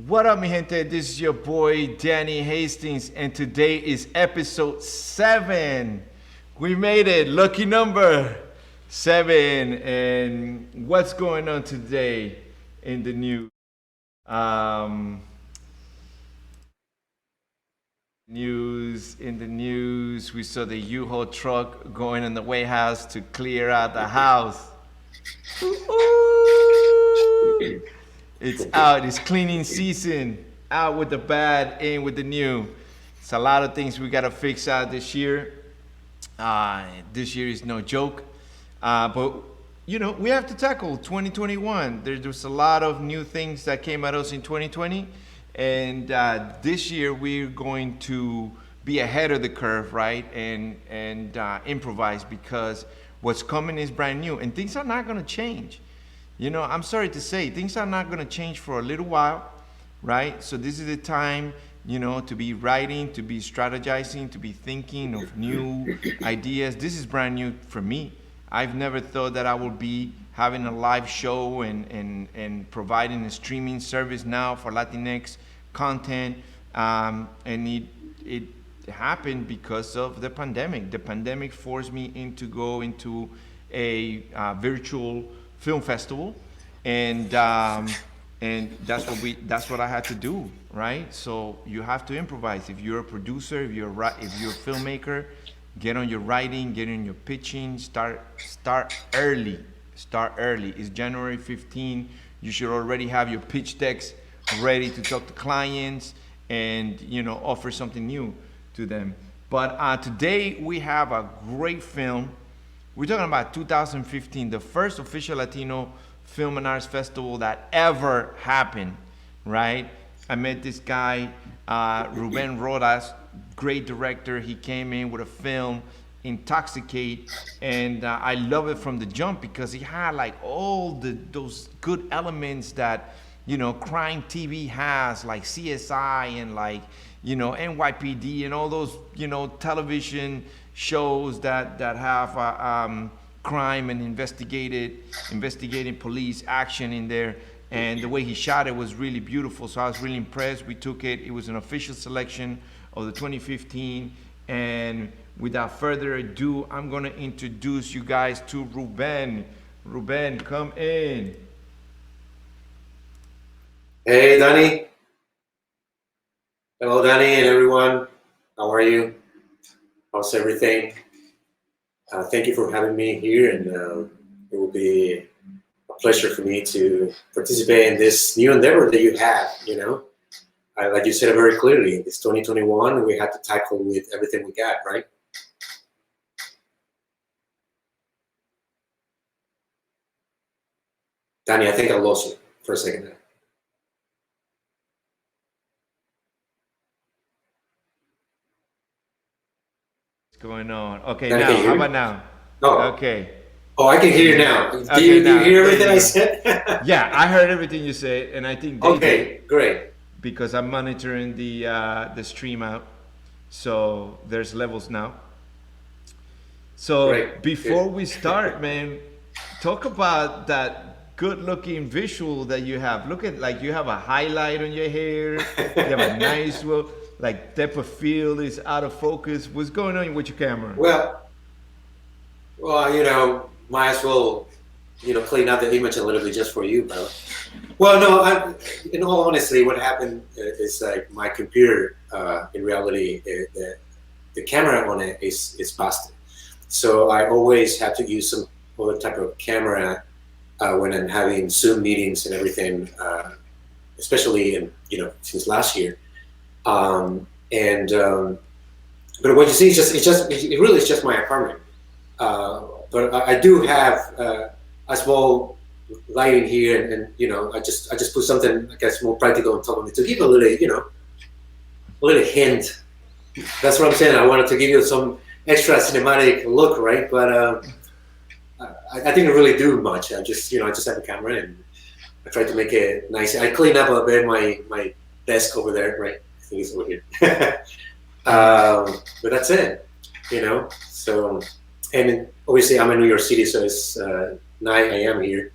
What up, mi gente? This is your boy Danny Hastings, and today is episode 7. We made it, lucky number 7. And what's going on today in the news? Um, in the news, we saw the U-Haul truck going in the warehouse to clear out the house. Ooh. It's out. It's cleaning season. Out with the bad, in with the new. It's a lot of things we gotta fix out this year. This year is no joke. But we have to tackle 2021. There's a lot of new things that came at us in 2020, and this year we're going to be ahead of the curve, right? And improvise, because what's coming is brand new, and things are not gonna change. I'm sorry to say, things are not going to change for a little while, right? So this is the time, to be writing, to be strategizing, to be thinking of new ideas. This is brand new for me. I've never thought that I would be having a live show and providing a streaming service now for Latinx content. And it happened because of the pandemic. The pandemic forced me to go into a virtual film festival, and that's what I had to do, right? So you have to improvise. If you're a producer, if you're a filmmaker, get on your writing, get on your pitching. Start early. It's January 15. You should already have your pitch decks ready to talk to clients and offer something new to them. But today we have a great film. We're talking about 2015, the first official Latino Film and Arts Festival that ever happened, right? I met this guy, Ruben Rodas, great director. He came in with a film, Intoxicate, and I love it from the jump because he had like all those good elements that, crime TV has, like CSI and like, NYPD and all those, television shows that have crime and investigating police action in there. And the way he shot it was really beautiful. So I was really impressed. We took it. It was an official selection of the 2015. And without further ado, I'm going to introduce you guys to Ruben. Ruben, come in. Hey, Danny. Hello, Danny and everyone. How are you? How's everything? Thank you for having me here, and it will be a pleasure for me to participate in this new endeavor that you have. Like you said it very clearly, it's 2021, we have to tackle with everything we got, right? Danny, I think I lost you for a second there. Going on. Okay, Danny, now, how about now? Oh. Okay. Oh, I can hear you now. Do you hear everything I said? Yeah, I heard everything you said, and I think they did, great. because I'm monitoring the stream out, so there's levels now. So Great. before we start, man, talk about that good-looking visual that you have. Look at, like, you have a highlight on your hair. You have a nice, like, depth of field is out of focus. What's going on with your camera? Well, might as well, clean up the image a little bit just for you, bro. Well, no, in all honesty, what happened is like my computer, in reality, the camera on it is busted. So I always have to use some other type of camera when I'm having Zoom meetings and everything, especially since last year. But what you see is it really is just my apartment. But I do have a small lighting here, and I just put something I guess more practical on top of it to give a little hint. That's what I'm saying. I wanted to give you some extra cinematic look, right? But I didn't really do much. I just have a camera and I tried to make it nice. I cleaned up a bit my desk over there, right? I think it's over here. But that's it, So, and obviously I'm in New York City, so it's 9 a.m. here.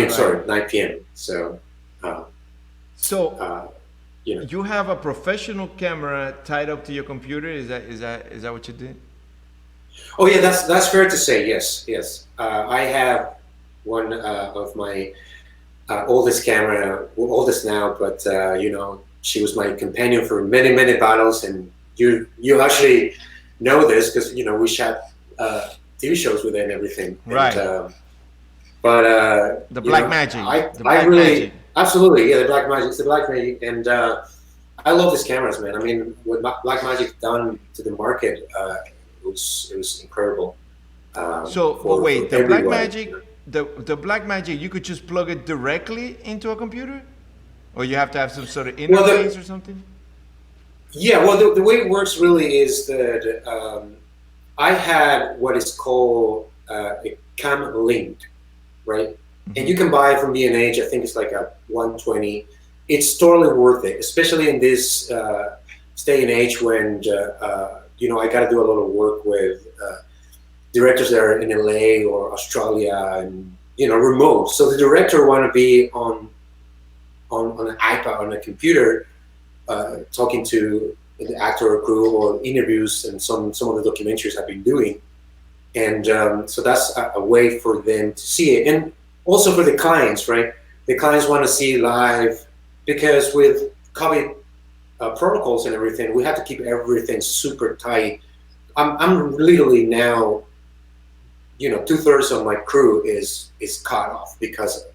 Sorry, 9 p.m. So So You know. you have a professional camera tied up to your computer. Is that what you did? Oh yeah, that's fair to say. Yes, yes. I have one of my oldest camera, well, oldest now, but you know, she was my companion for many battles, and you actually know this because you know we shot TV shows with her and everything, and Right. but The you black know, magic. The I black magic. really absolutely yeah the black magic, it's the black magic, and I love these cameras, man. I mean, what Black Magic done to the market, it was incredible So, but for wait, the black everybody. You know? magic, the black magic, you could just plug it directly into a computer, or you have to have some sort of Well, interface or something. yeah, well, the way it works really is that I had what is called a cam link, right? And you can buy it from B&H. I think it's like a 120. It's totally worth it, especially in this day and age when you know I got to do a lot of work with directors that are in LA or Australia and you know remote. So the director want to be on an iPad on a computer talking to the actor or crew or interviews and some of the documentaries I've been doing, and so that's a way for them to see it, and also for the clients, right? The clients want to see live because with COVID protocols and everything, we have to keep everything super tight. I'm literally now, you know, 2/3 of my crew is cut off because of it.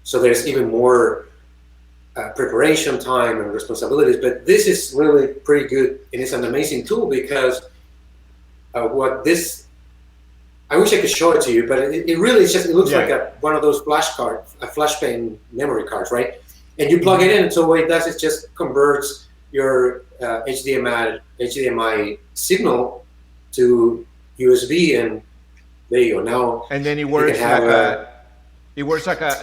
So there's even more preparation time and responsibilities, but this is really pretty good, and it's an amazing tool because what this, I wish I could show it to you, but it really is just, it looks like one of those flash cards, a flash pen memory cards, right? And you plug it in, so what it does is just converts your HDMI signal to USB, and there you go. Now, And then it works like it works like a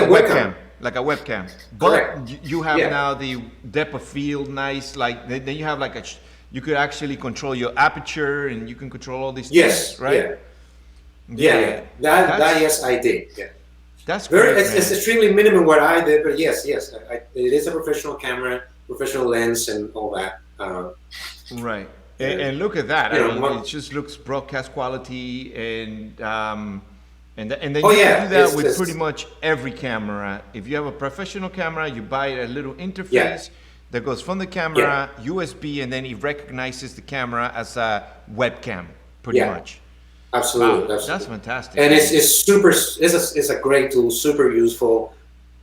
webcam. like a webcam. Correct. But you have Yeah. now the depth of field, nice. Like then you have like you could actually control your aperture, and you can control all these Yes, things, right? yeah. That yes, I did. Yeah. That's great. It's extremely minimum what I did, but yes, it is a professional camera, professional lens, and all that. Right. And look at that. You I know, mean, it just looks broadcast quality, and then Oh, you yeah, can do that it's with just- pretty much every camera. If you have a professional camera, you buy a little interface Yeah. that goes from the camera, USB, and then it recognizes the camera as a webcam, pretty Yeah. much. Absolutely, Wow, absolutely. that's fantastic. And it's super. It's a great tool, super useful,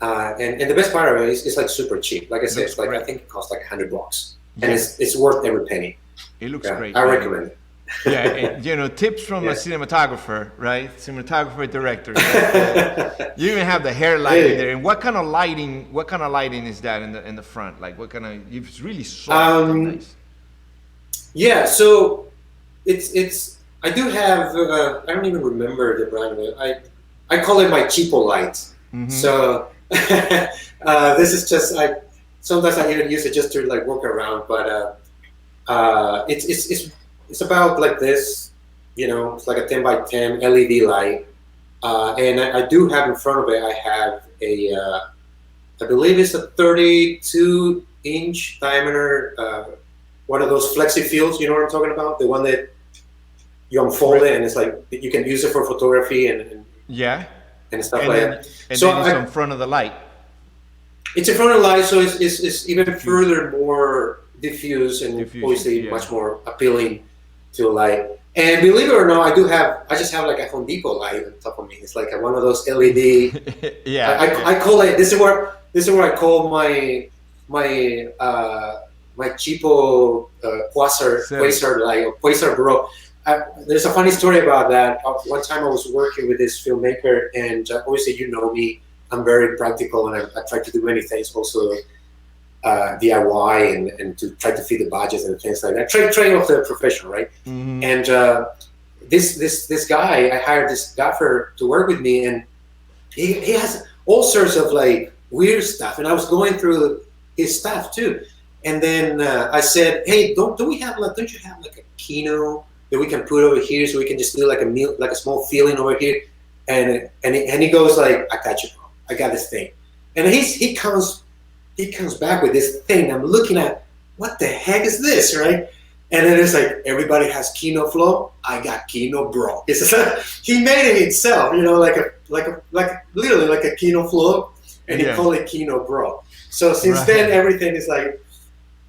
and the best part of it is it's like super cheap. Like I said, Looks it's like great. I think it costs like $100, Yeah. and it's worth every penny. It looks Yeah, great. I man. recommend it. Yeah, and, you know, tips from Yeah. a cinematographer, right? Cinematographer, director. Right? You even have the hair lighting Hey. there. And what kind of lighting? What kind of lighting is that in the front? Like, what kind of? It's really soft and nice. Yeah, so it's. I do have. I don't even remember the brand of it. I call it my cheapo light. Mm-hmm. So this is just I. Sometimes I even use it just to like walk around, but it's about like this. You know, it's like a 10x10 LED light, and I do have in front of it. I have a. I believe it's a 32-inch diameter. One of those flexi fields. You know what I'm talking about? The one that you unfold it, and it's like you can use it for photography and Yeah. stuff And like then, that. and So then it's in front of the light. it's in front of the light, so it's even further more diffuse and Diffusion, obviously yeah. much more appealing to light. And believe it or not, I just have like a Home Depot light on top of me. It's like one of those LED. Yeah. I call it. This is where I call my cheapo quasar light or quasar bro. There's a funny story about that. One time I was working with this filmmaker, and obviously you know me, I'm very practical, and I try to do many things also DIY and to try to feed the budgets and things like that. Train off the profession, right? Mm-hmm. And this guy, I hired this gaffer to work with me, and he has all sorts of like weird stuff, and I was going through his stuff too. And then I said, "Hey, don't you have like a Kino that we can put over here so we can just do like a small feeling over here?" And he goes like, "I got you, bro. I got this thing." And he comes he comes back with this thing. I'm looking at, what the heck is this, right? And then it's like, everybody has Kino Flow. I got Kino Bro. He made it himself, like literally like a Kino Flow, and he called it Kino Bro. So since then, everything is like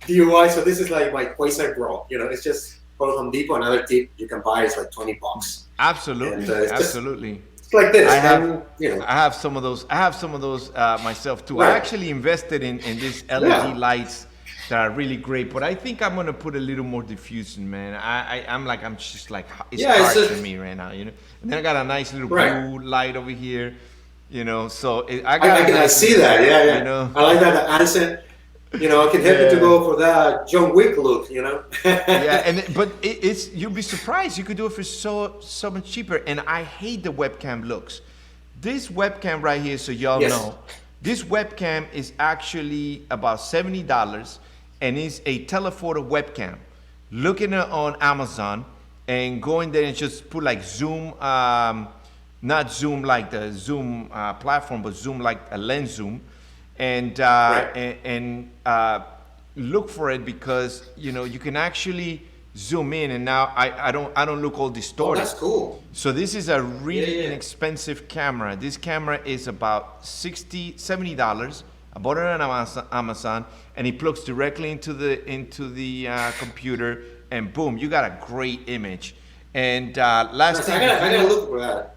DIY. So this is like my Quasar Bro. It's just go to Home Depot. Another tip you can buy is like $20. Absolutely, and, absolutely. It's like this. I have some of those. I have some of those myself too. Right. I actually invested in these LED lights that are really great, but I think I'm gonna put a little more diffusion, man. I'm just like it's hard for me right now, And then I got a nice little blue light over here, So I see that, yeah. I like that the accent. I can help you to go for that John Wick look, Yeah, but it's you'll be surprised. You could do it for so much cheaper. And I hate the webcam looks. This webcam right here, so y'all know, this webcam is actually about $70, and it's a telephoto webcam. Looking it on Amazon and going there and just put like Zoom, not Zoom like the Zoom platform, but Zoom like a lens zoom. And look for it because you can actually zoom in, and now I don't look all distorted. Oh, that's cool. So this is a really inexpensive camera. This camera is about $70. I bought it on Amazon, and it plugs directly into the computer, and boom, you got a great image. And last thing, I gotta look for that.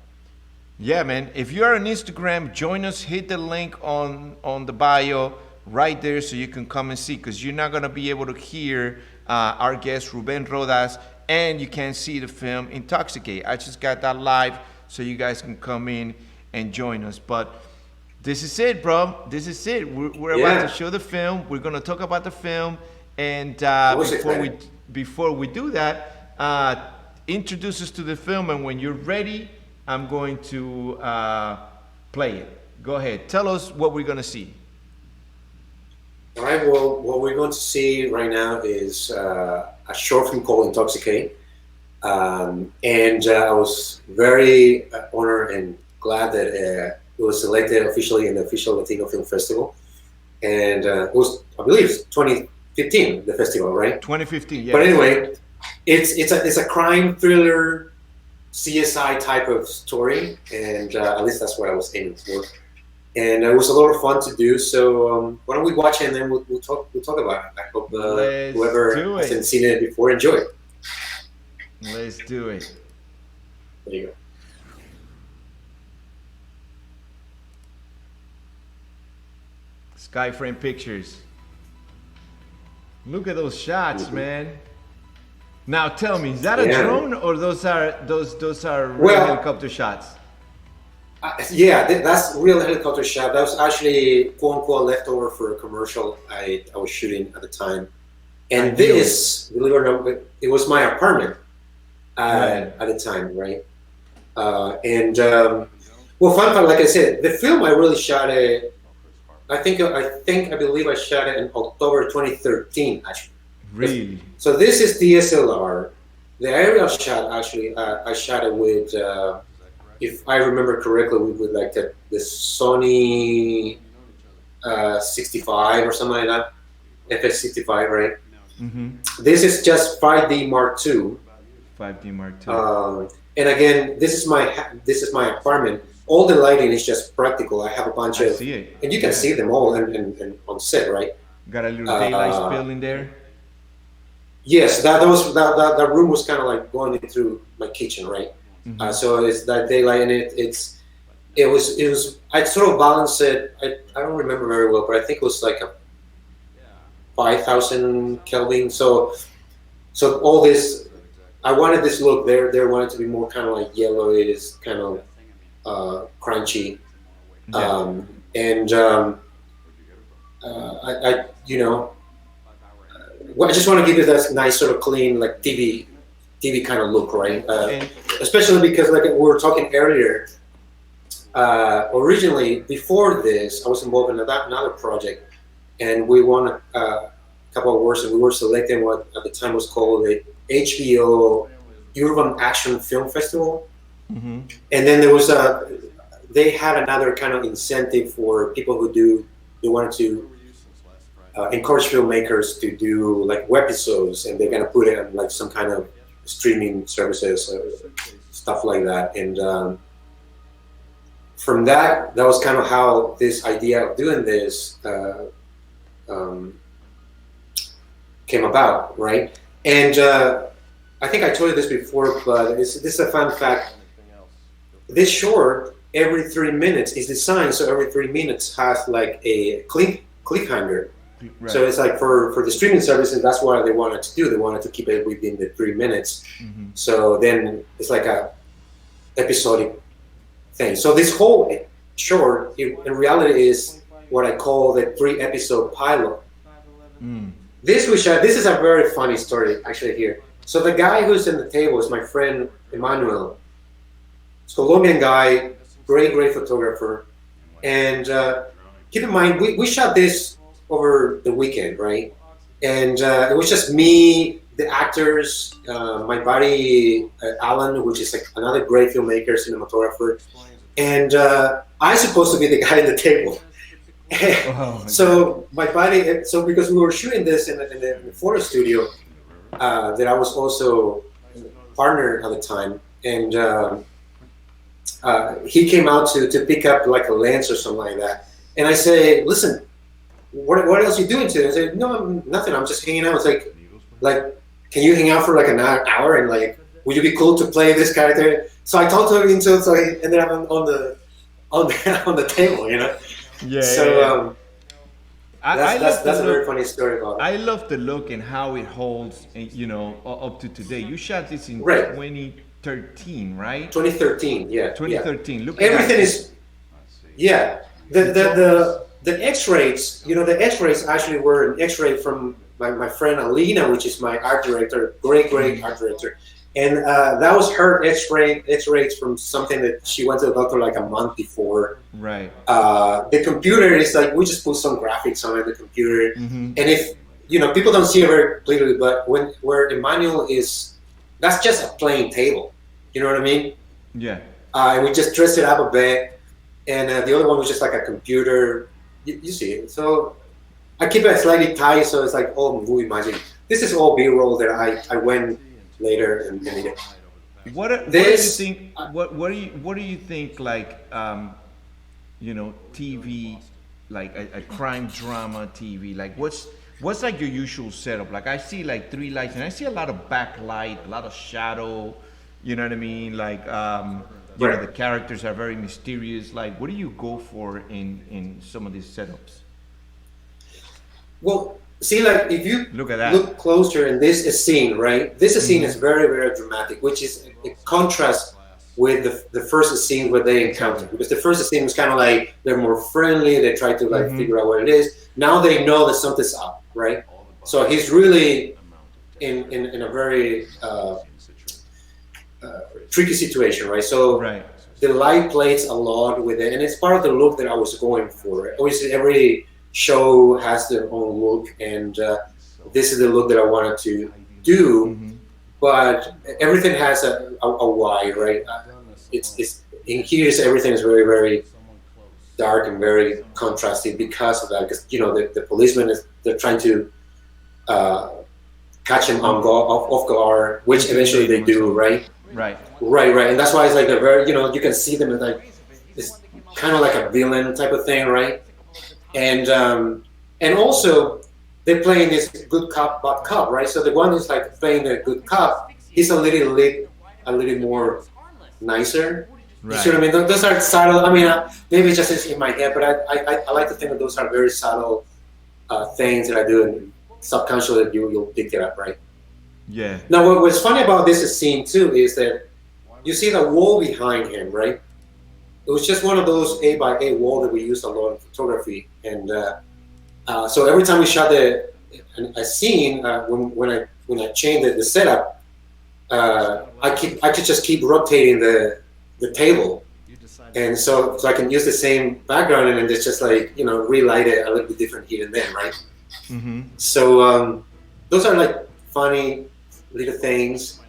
Yeah, man. If you're on Instagram, join us. Hit the link on the bio right there so you can come and see, because you're not going to be able to hear our guest, Ruben Rodas, and you can't see the film Intoxicate. I just got that live so you guys can come in and join us. But this is it, bro. This is it. We're about to show the film. We're going to talk about the film. And before we do that, introduce us to the film. And when you're ready, I'm going to play it. Go ahead. Tell us what we're going to see. All right. Well, what we're going to see right now is a short film called Intoxicate. And I was very honored and glad that it was selected officially in the official Latino Film Festival. And it was, I believe, 2015, the festival, right? 2015, yeah. But anyway, it's a crime thriller, CSI type of story, and at least that's what I was aiming for. And it was a lot of fun to do. So why don't we watch it, and then we'll talk about it. I hope whoever hasn't seen it before enjoy it. Let's do it. There you go. Skyframe Pictures. Look at those shots, man. Now tell me, is that a drone, or those are real helicopter shots? That's real helicopter shot. That was actually quote unquote leftover for a commercial I was shooting at the time. And this, believe it or not, it was my apartment at the time, right? Well, fun fact, like I said, the film I really shot it. I believe I shot it in October 2013, actually. Really? So this is DSLR. The aerial shot, actually, I shot it with, if I remember correctly, with like the Sony 65 or something like that, FX65, right? Mm-hmm. This is just 5D Mark II. 5D Mark II. And again, this is my apartment. All the lighting is just practical. I have a bunch of, see it. And you can see them all and on set, right? Got a little daylight spill in there. Yes, that room was kind of like going through my kitchen, right? Mm-hmm. So it's that daylight, and it was. I sort of balanced it. I don't remember very well, but I think it was like a 5,000 Kelvin. So all this, I wanted this look. There wanted to be more kind of like yellowish, kind of crunchy, I just want to give it that nice sort of clean, like TV kind of look, right? Especially because, like we were talking earlier, originally before this, I was involved in another project, and we won a couple of awards, and we were selected what at the time was called the HBO Urban Action Film Festival. Mm-hmm. And then there was they had another kind of incentive for people who wanted to encourage filmmakers to do like webisodes, and they're gonna put it on like some kind of streaming services, stuff like that. And from that was kind of how this idea of doing this came about, right? And I think I told you this before, but this is a fun fact. This short, every 3 minutes is designed so every 3 minutes has like a cliffhanger. Right. So it's like for the streaming services, that's what they wanted to do. They wanted to keep it within the 3 minutes. Mm-hmm. So then it's like a episodic thing. So this whole short, in reality, is what I call the 3-episode pilot. Mm. This is a very funny story actually here. So the guy who's in the table is my friend Emmanuel. It's a Colombian guy, great photographer. And keep in mind, we shot this over the weekend, right? And it was just me, the actors, my buddy Alan, which is like another great filmmaker, cinematographer, and I'm supposed to be the guy at the table. So my buddy, so because we were shooting this in the photo studio that I was also partner at the time, and he came out to pick up like a lens or something like that, and I say, listen, what else are you doing today? I said, no, nothing. I'm just hanging out. It's like, can you hang out for like an hour and like, would you be cool to play this character? So I talked to him into it. So he ended up on the table, you know. Yeah. So that's a very funny story about it. I love the look and how it holds, you know, up to today. You shot this in 2013, right? 2013, yeah. 2013. Yeah. Look, everything is, yeah. The X-rays, you know, the X-rays actually were an X-ray from my friend Alina, which is my art director, great art director. And that was her X-rays from something that she went to the doctor like a month before. Right. The computer is like, we just put some graphics on the computer. Mm-hmm. And if, you know, people don't see it very clearly, but where Emmanuel is, that's just a plain table. You know what I mean? Yeah. And we just dressed it up a bit. And the other one was just like a computer. You see it. So I keep it slightly tight, so it's like all movie magic. This is all B-roll that I went later and did it. What do you think? What do you think? Like, you know, TV, like a crime drama TV. Like, what's like your usual setup? Like, I see like 3 lights, and I see a lot of backlight, a lot of shadow. You know what I mean? Like, you know, the characters are very mysterious. Like, what do you go for in some of these setups? Well, see, like if you look closer in this scene, right? This scene is very, very dramatic, which is a contrast with the first scene where they encounter. Because the first scene was kind of like they're more friendly. They try to like figure out what it is. Now they know that something's up, right? So he's really in a very tricky situation, right? So the light plays a lot with it, and it's part of the look that I was going for. Obviously, every show has their own look, and this is the look that I wanted to do. But everything has a why, right? It's in here. Everything is very, very dark and very contrasting because of that. Because you know the policemen they're trying to catch him off guard, which eventually they do, right? Right. And that's why it's like they're very, you know, you can see them as like it's kind of like a villain type of thing, right? And also they're playing this good cop, bad cop, right? So the one who's like playing the good cop, he's a little more nicer. Right. You see what I mean? Those are subtle. I mean, maybe it's just in my head, but I like to think that those are very subtle things that I do, and subconsciously you'll pick it up, right? Yeah. Now, what's funny about this scene too is that you see the wall behind him, right? It was just one of those 8x8 wall that we used a lot in photography, and so every time we shot a scene, when I changed the setup, I could just keep rotating the table, and so I can use the same background, and it's just like, you know, relight it a little bit different here and there, right? Mm-hmm. So those are like funny little things.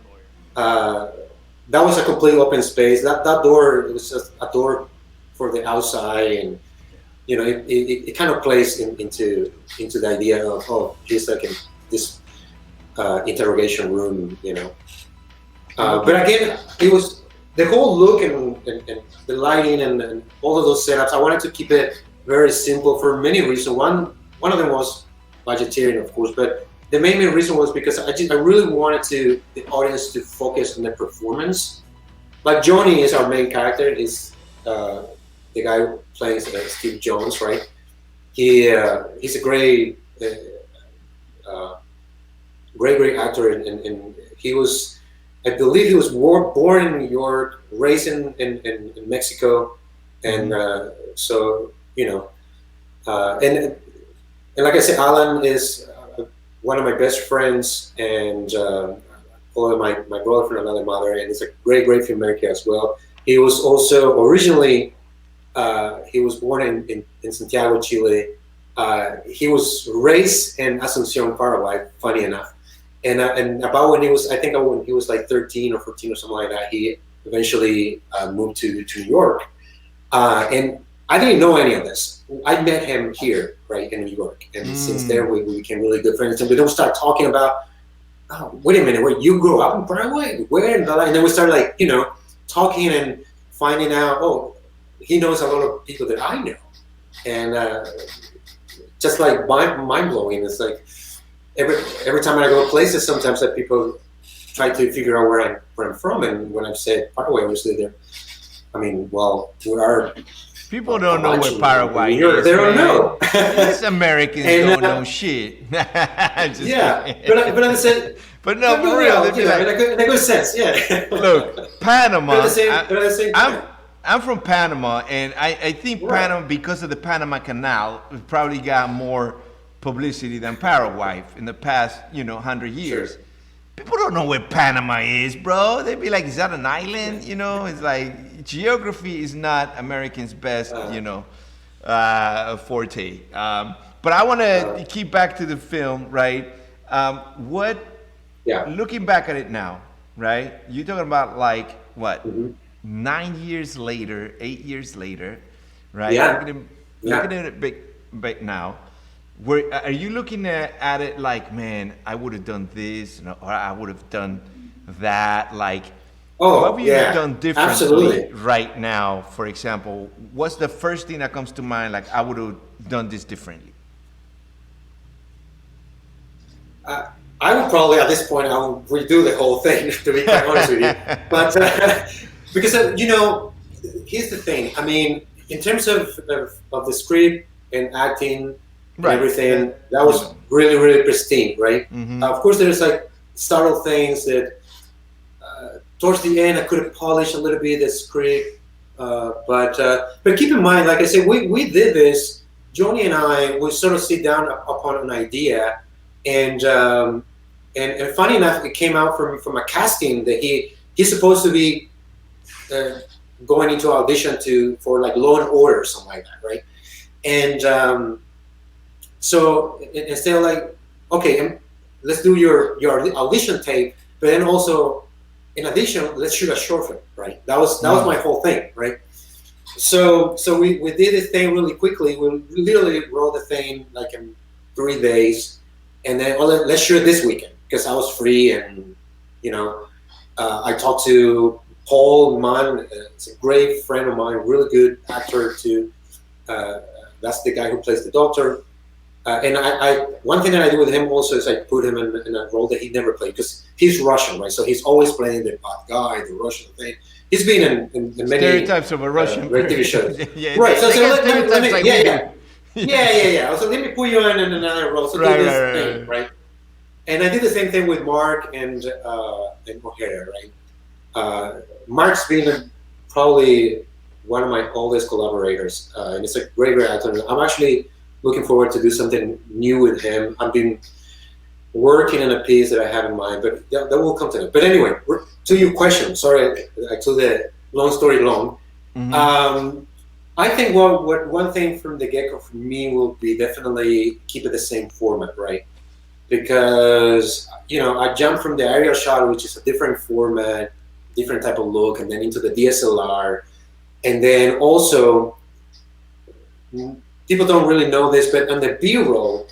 That was a complete open space. That door, it was just a door for the outside, and it kind of plays into the idea of, oh, he's like in this interrogation room, but again, it was the whole look and the lighting and all of those setups. I wanted to keep it very simple for many reasons. One of them was budgetarian, of course, but the main reason was because I really wanted the audience to focus on the performance. Like Johnny is our main character. He's the guy who plays Steve Jones, right? He's a great actor, and he was, I believe, he was born in New York, raised in Mexico, and so and like I said, Alan is one of my best friends, and my brother from another mother, and he's a great filmmaker as well. He was also originally he was born in Santiago, Chile. He was raised in Asunción, Paraguay, funny enough. And about when he was, I think when he was like 13 or 14 or something like that, he eventually moved to New York. And I didn't know any of this. I met him here, right, in New York. And since there, we became really good friends. And we don't start talking about, oh, wait a minute, where you grew up in Paraguay? Where? And then we started like, talking and finding out, oh, he knows a lot of people that I know. And just like mind blowing. It's like every time I go places, sometimes that people try to figure out where I'm from. And when I've said Paraguay, obviously we are. People don't know where Paraguay is. They don't know. These Americans don't know shit. Yeah, but I said. But no, for real. In a good sense, yeah. Look, Panama. But at the same time, I'm from Panama, and I think Panama, because of the Panama Canal, probably got more publicity than Paraguay in the past, 100 years. Sure. People don't know where Panama is, bro. They'd be like, is that an island? It's like geography is not Americans' best, forte. But I want to keep back to the film, right? Looking back at it now, right? You're talking about like what? 9 years later, 8 years later, right? Yeah. Looking at it big now. Are you looking at it like, man, I would have done this, or I would have done that? Like, what have you done differently right now? For example, what's the first thing that comes to mind? Like, I would have done this differently. I would probably, at this point, I would redo the whole thing, to be quite honest with you. But because here's the thing. I mean, in terms of the script and acting. Right. Everything that was really, really pristine, right? Of course, there's like subtle things that towards the end I could have polished a little bit the script, but keep in mind, like I said, we did this. Johnny and I would sort of sit down upon an idea, and funny enough, it came out from a casting that he's supposed to be going into audition for like Law and Order or something like that, right? And so instead of like, okay, let's do your audition tape, but then also, in addition, let's shoot a short film, right? That was my whole thing, right? So we did this thing really quickly. We literally wrote the thing like in 3 days, and then let's shoot it this weekend because I was free, and I talked to Paul Mann. It's a great friend of mine, really good actor too. That's the guy who plays the doctor. And I one thing that I do with him also is I put him in a role that he never played because he's Russian, right? So he's always playing the bad guy, the Russian thing. He's been in many stereotypes of a Russian TV shows. Right. So let me, yeah. So let me put you in another role. So do this thing, right? And I did the same thing with Mark and O'Hara, right? Mark's been probably one of my oldest collaborators, and it's a great actor. I'm actually looking forward to do something new with him. I've been working on a piece that I have in mind, but that will come to it. But anyway, to your question, sorry, I told the long story long. I think one thing from the get-go for me will be definitely keep it the same format, right? Because, I jumped from the aerial shot, which is a different format, different type of look, and then into the DSLR. And then also, people don't really know this, but on the B-roll,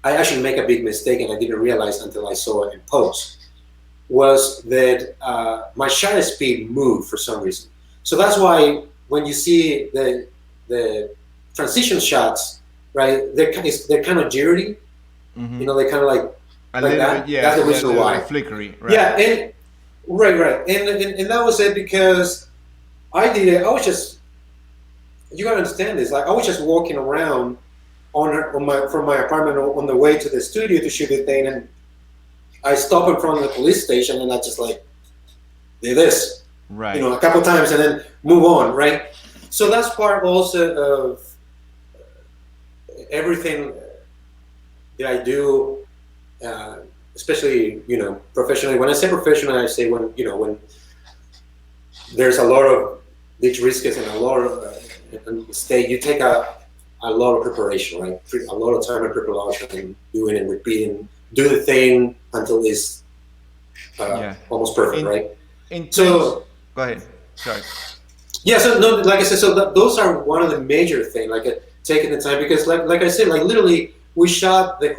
I actually make a big mistake, and I didn't realize until I saw it in post, was that my shutter speed moved for some reason. So that's why when you see the transition shots, right, they're kind of jittery. Mm-hmm. You know, they're kind of like A little that. bit, yeah. That's the reason why. Flickery, right? Yeah, and right, and that was it because I did it. I was just, you gotta understand this. Like I was just walking around from my apartment on the way to the studio to shoot the thing, and I stopped in front of the police station, and I just like did this, Right. you know, a couple times, and then move on, right? So that's part also of everything that I do, especially, you know, professionally. When I say professionally, I say when there's a lot of these risks and a lot of mistake, you take a lot of preparation, right? A lot of time and preparation, and doing and repeating, do the thing until it's almost perfect, right? So go ahead. Sorry. Yeah. So no, like I said, so those are one of the major things, like taking the time, because like I said, like literally we shot the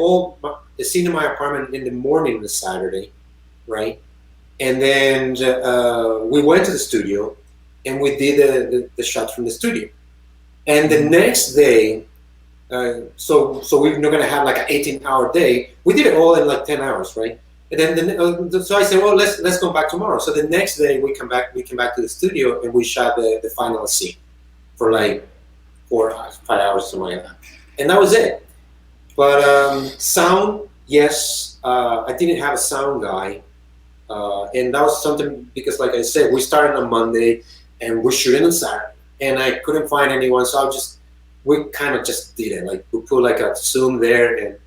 scene in my apartment in the morning of the Saturday, right? And then we went to the studio and we did the shot from the studio. And the next day, so we're not gonna have like an 18-hour day. We did it all in like 10 hours, right? And then so I said, well, let's go back tomorrow. So the next day we came back to the studio and we shot the final scene for like 4 or 5 hours, something like that. And that was it. But sound, yes, I didn't have a sound guy, and that was something because, like I said, we started on Monday and we're shooting on Saturday, and I couldn't find anyone, so we kind of just did it. Like we put like a Zoom there, and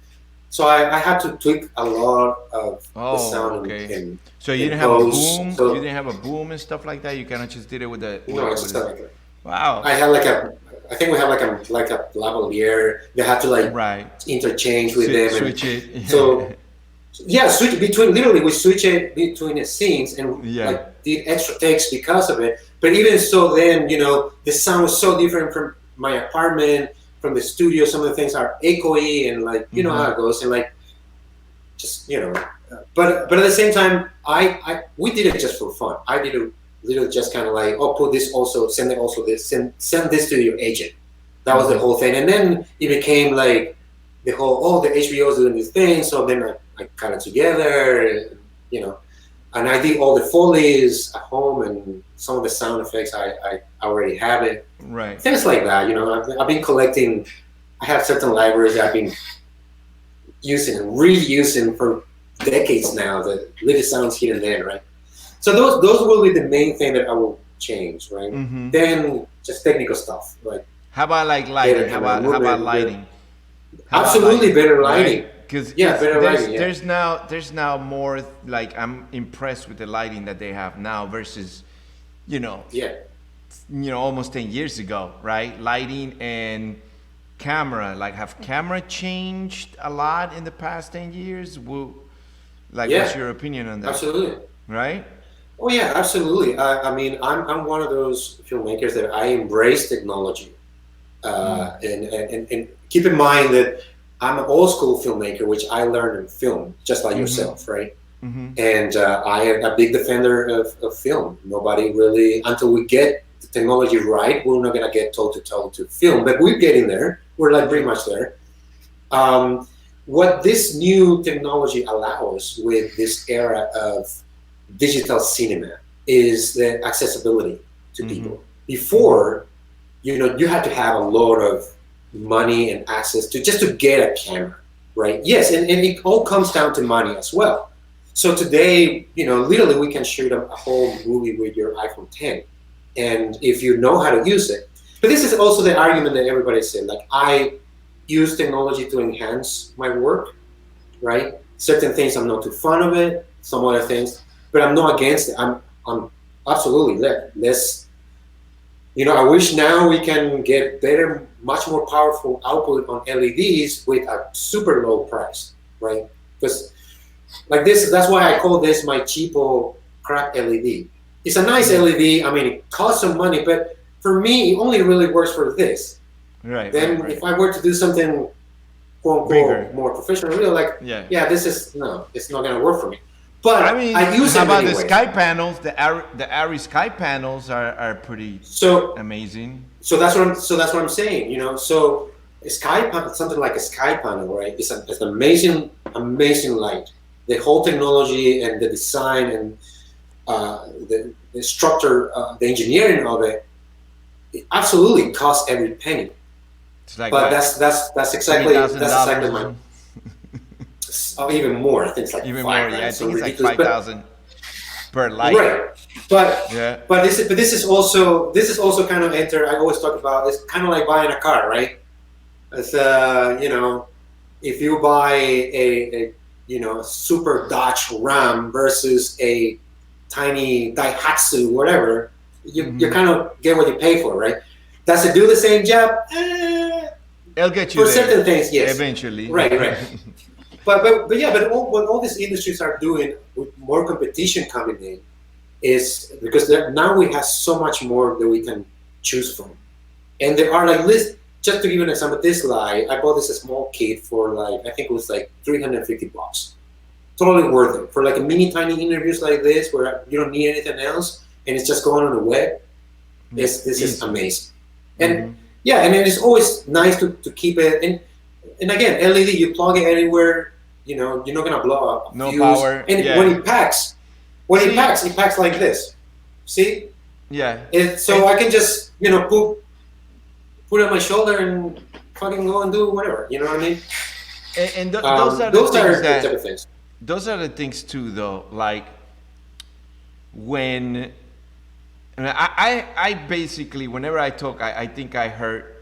so I had to tweak a lot of the sound. Okay. And so you didn't have a boom. You didn't have a boom and stuff like that. You kind of just did it with the. No, it's just like wow. I had I think we have like a lavalier. They had to like interchange with them. Switch it. So yeah, switch between. Literally, we switch it between the scenes and like did extra takes because of it. But even so, then you know the sound was so different from my apartment, from the studio. Some of the things are echoey and like you know how it goes, and like just you know. But at the same time, we did it just for fun. I did it literally just kind of like, put this also, send it also this, send this to your agent. That was the whole thing. And then it became like the whole, the HBO's doing this thing. So then I cut it together, you know, and I did all the Foley's at home and some of the sound effects I already have it. Right. Things like that, you know, I've been collecting, I have certain libraries that I've been using and reusing for decades now, the little sounds here and there, right? So those will be the main thing that I will change, right? Mm-hmm. Then just technical stuff, like how about like lighting? How about lighting? Absolutely better lighting. Because better lighting. Yeah. There's now more like I'm impressed with the lighting that they have now versus, almost 10 years ago, right? Lighting and camera, like have camera changed a lot in the past 10 years? What's your opinion on that? Absolutely. Right? Oh yeah, absolutely. I mean, I'm one of those filmmakers that I embrace technology, and keep in mind that I'm an old school filmmaker, which I learned in film, just like yourself, right? Mm-hmm. And I am a big defender of film. Nobody really, until we get the technology right, we're not gonna get toe to toe to film, but we're getting there. We're like pretty much there. What this new technology allows with this era of digital cinema is the accessibility to people. Before, you had to have a lot of money and access to get a camera, right? Yes, and it all comes down to money as well. So today, literally we can shoot a whole movie with your iPhone 10, and if you know how to use it. But this is also the argument that everybody said, like I use technology to enhance my work, right? Certain things I'm not too fond of it, some other things, but I'm not against it. I'm absolutely less. I wish now we can get better, much more powerful output on LEDs with a super low price, right? Because like this, that's why I call this my cheapo crap LED. It's a nice LED. I mean, it costs some money, but for me, it only really works for this. Right, right, Then right. if I were to do something quote Bigger. unquote more professional, really like, Yeah. yeah, this is no, it's not gonna work for me. I But mean, I use how them about the anyways. sky panels? The Ari sky panels are pretty So amazing. so that's what I'm saying. So a sky panel, something like a sky panel, right? It's an amazing light. The whole technology and the design and the structure, the engineering of it, it absolutely costs every penny. It's like But what, that's three exactly thousand that's dollars exactly or my something? even more. I think it's like Even more. five Yeah, I grand, so think it's like ridiculous. five But thousand per light. right, but Yeah. this is also kind of enter. I always talk about it's kind of like buying a car, right? It's if you buy a super Dodge Ram versus a tiny Daihatsu, whatever, you Hmm. kind of get what you pay for, right? Does it do the same job? It'll get you For there certain things, yes. eventually. Right. But yeah, but what all these industries are doing with more competition coming in is because now we have so much more that we can choose from. And there are like list. Just to give you an example, this light, I bought this small kit for like I think it was like $350. Totally worth it for like a mini tiny interviews like this where you don't need anything else and it's just going on the web. Yeah, This is easy. amazing. And Hmm. yeah, and it's always nice to keep it. And again, LED, you plug it anywhere. You're not gonna blow up a No fuse. power. And Yeah. when See. it packs like this. See, Yeah. so I can just put it on my shoulder and fucking go and do whatever. You know what I mean? Those are the Those things are the that type of things. those are the things too, though. Like when I basically whenever I talk, I think I hurt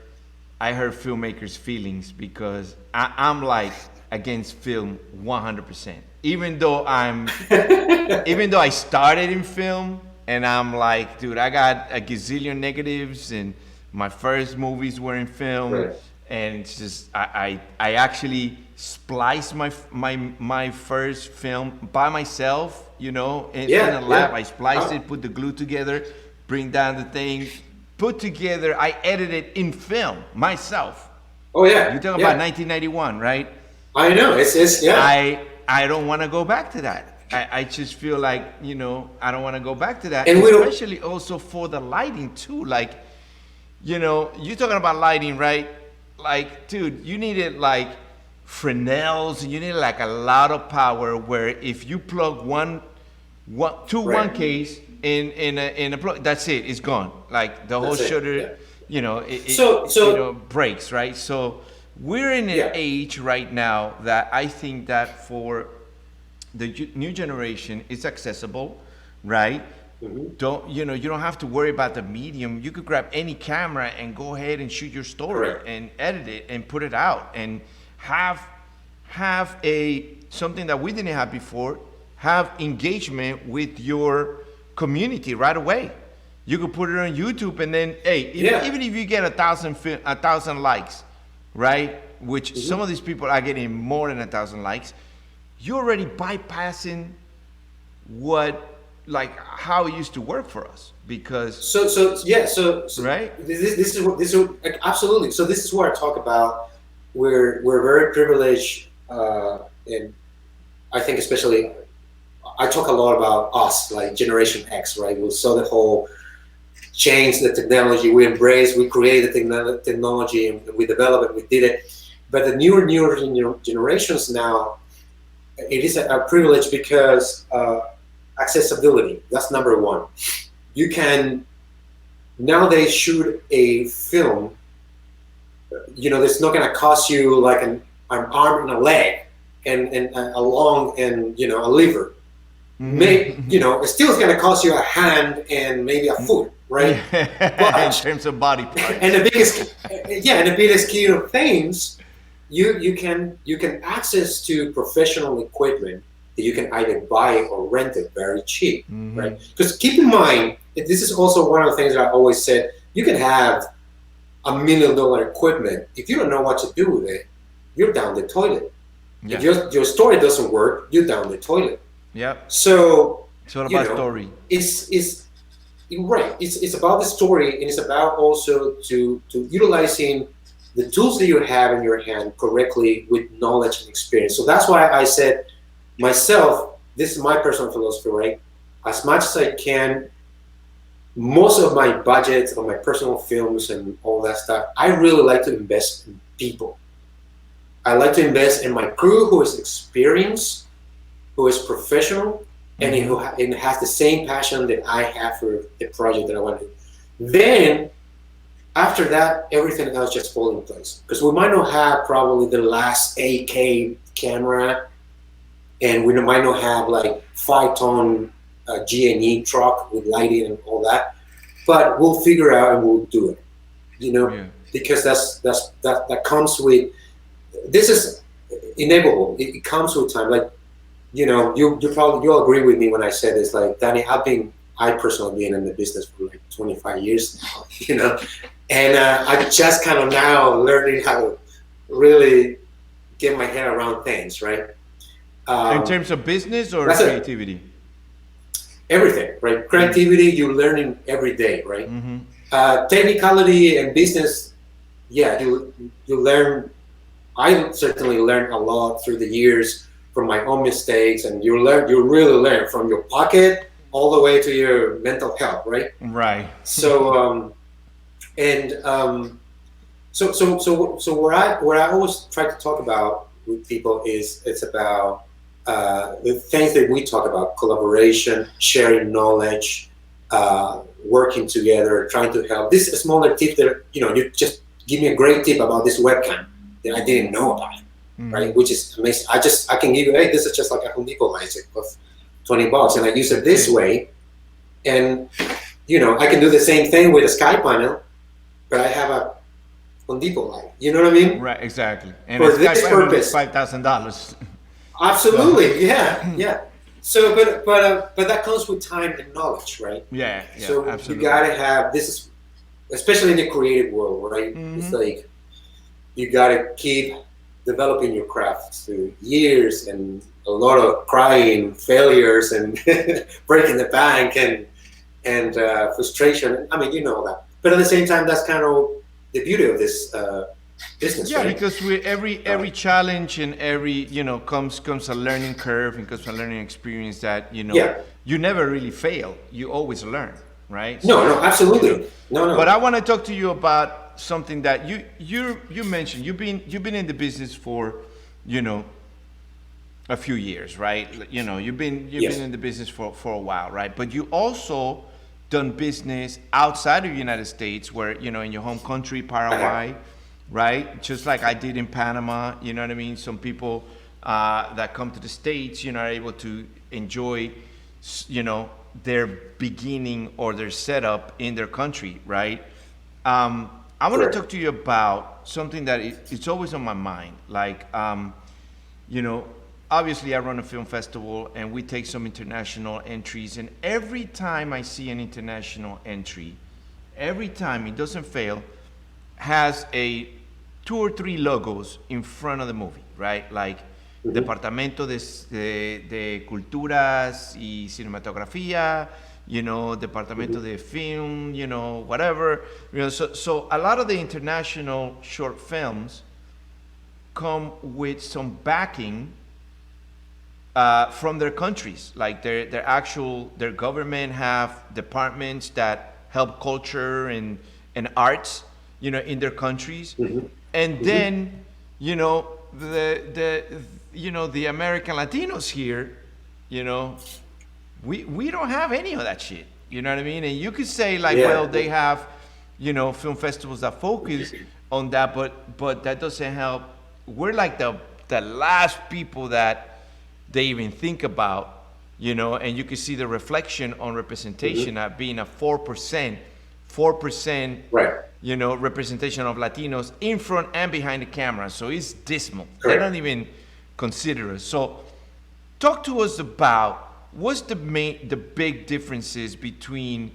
filmmakers' feelings because I'm like against film 100%. Even though I started in film and I'm like, dude, I got a gazillion negatives and my first movies were in film, Right. and it's just I actually spliced my first film by myself, in a Yeah, lab. yeah. I spliced Oh, it, put the glue together, bring down the thing, put together. I edited in film myself. oh yeah, You're talking about yeah. 1991, right? I know. It's yeah. I don't want to go back to that. I just feel like, I don't want to go back to that, And we don't. especially also for the lighting too. Like, you're talking about lighting, right? Like, dude, you needed like Fresnels, and you needed like a lot of power. Where if you plug two Right. 1Ks in a plug, that's it. It's gone. Like the whole That's it. Yeah. shutter, So breaks, right? So we're in an yeah. age right now that I think that for the new generation it's accessible, right? Hmm. You don't have to worry about the medium. You could grab any camera and go ahead and shoot your story Correct. and edit it and put it out and have a something that we didn't have before, have engagement with your community right away. You could put it on YouTube and then, hey, Yeah. even if you get 1,000 likes, right, which some of these people are getting more than 1,000 likes, you're already bypassing how it used to work for us, because So yeah. So right. this is like, absolutely. So this is where I talk about. We're very privileged, and I think especially I talk a lot about us, like Generation X, right? We saw the whole change, the technology. We embraced, we created technology, and we developed it. We did it. But the newer generations now, it is a privilege because accessibility. That's number one. You can nowadays shoot a film. It's not going to cost you like an arm and a leg and a lung and a liver. It still is going to cost you a hand and maybe a foot, right? In But terms of body parts. and the biggest key of things, you can access to professional equipment that you can either buy or rent it very cheap, right? Because keep in mind, this is also one of the things that I always said. You can have $1 million equipment. If you don't know what to do with it, you're down the toilet. Yeah. If your story doesn't work, you're down the toilet. Yep. So It's all about story. it's right. It's about the story, and it's about also to utilizing the tools that you have in your hand correctly with knowledge and experience. So that's why I said myself, this is my personal philosophy, right? As much as I can, most of my budget on my personal films and all that stuff, I really like to invest in people. I like to invest in my crew who is experienced, who is professional, and who and has the same passion that I have for the project that I want to do. Then, after that, everything else just falls in place. Because we might not have probably the last 8K camera, and we might not have like 5-ton G&E truck with lighting and all that, but we'll figure out and we'll do it. You know, because that comes with, this is inevitable. It comes with time. Like, you know, you'll agree with me when I say this. Like, Danny, I personally been in the business for like 25 years now, you know, and I just kind of now learning how to really get my head around things, right? In terms of business or creativity? Everything, right? Creativity, you're learning every day, right? Technicality and business, yeah, you learn. I certainly learned a lot through the years from my own mistakes, and you really learn from your pocket all the way to your mental health, right? Right. So, so where I always try to talk about with people is it's about the things that we talk about: collaboration, sharing knowledge, working together, trying to help. This is a smaller tip that, you know, you just give me a great tip about this webcam that I didn't know about, right? Which is amazing. I can give you, hey, this is just like a Home Depot light of $20, and I use it this way, and you know, I can do the same thing with a sky panel, but I have a Home Depot light. You know what I mean? Right, exactly. And for this purpose, $5,000. Absolutely, yeah. So, but that comes with time and knowledge, right? Yeah, so absolutely. You gotta have this, is especially in the creative world, right? It's like you gotta keep developing your craft through years and a lot of crying, failures, and breaking the bank and frustration. I mean, you know that. But at the same time, that's kind of the beauty of this business. Yeah, right? because with every challenge and every, you know, comes a learning curve and comes a learning experience that, you know, you never really fail. You always learn, right? No, absolutely. No. But I want to talk to you about something that you mentioned. You've been in the business for, you know, a few years, right? You know, you've been in the business for a while, right? But you also done business outside of the United States, where, you know, in your home country, Paraguay, right? Just like I did in Panama, you know what I mean? Some people that come to the States, you know, are able to enjoy, you know, their beginning or their setup in their country, right? I want to talk to you about something that it's always on my mind. Like, you know, obviously I run a film festival and we take some international entries, and every time I see an international entry, every time, it doesn't fail, has a 2 or 3 logos in front of the movie, right? Like Departamento de Culturas y Cinematografía, you know, Departamento de Film, you know, whatever. You know, so a lot of the international short films come with some backing from their countries. Like their government have departments that help culture and arts, you know, in their countries. And then, you know, the American Latinos here, you know, we don't have any of that shit. You know what I mean? And you could say like, well, they have, you know, film festivals that focus on that, but that doesn't help. We're like the last people that they even think about, you know, and you can see the reflection on representation at being a 4%, right, you know, representation of Latinos in front and behind the camera. So it's dismal. Correct. They don't even consider us. So talk to us about what's the big differences between,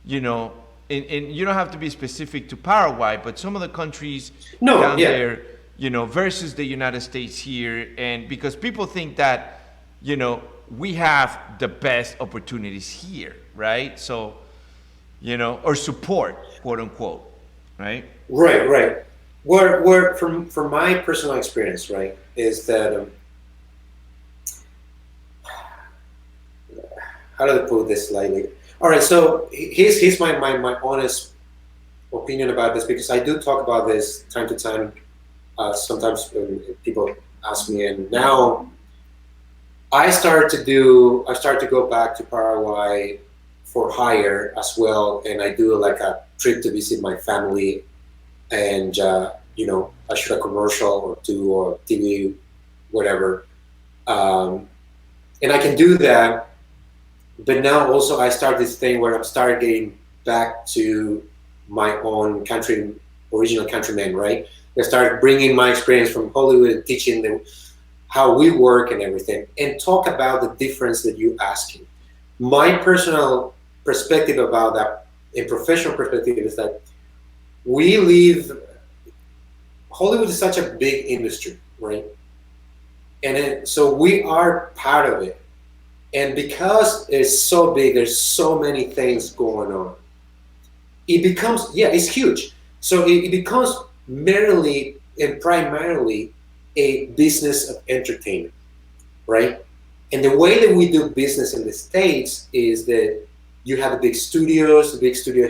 you know, and you don't have to be specific to Paraguay, but some of the countries down there, you know, versus the United States here. And because people think that, you know, we have the best opportunities here, right? So, you know, or support, quote unquote, right? Right. where from my personal experience, right, is that how do I put this lightly? All right, so here's my honest opinion about this, because I do talk about this time to time. Sometimes when people ask me, and now I start to go back to Paraguay for hire as well, and I do like a trip to visit my family, and I shoot a commercial or two or TV, whatever, and I can do that. But now also I start this thing where I'm start getting back to my own country, original countrymen, right? I start bringing my experience from Hollywood and teaching them how we work and everything, and talk about the difference that you asking. My personal perspective about that, in professional perspective, is that we live. Hollywood is such a big industry, right? So we are part of it, and because it's so big, there's so many things going on. It becomes, yeah, it's huge. So it becomes merely and primarily a business of entertainment, right? And the way that we do business in the States is that you have the big studios. The big studio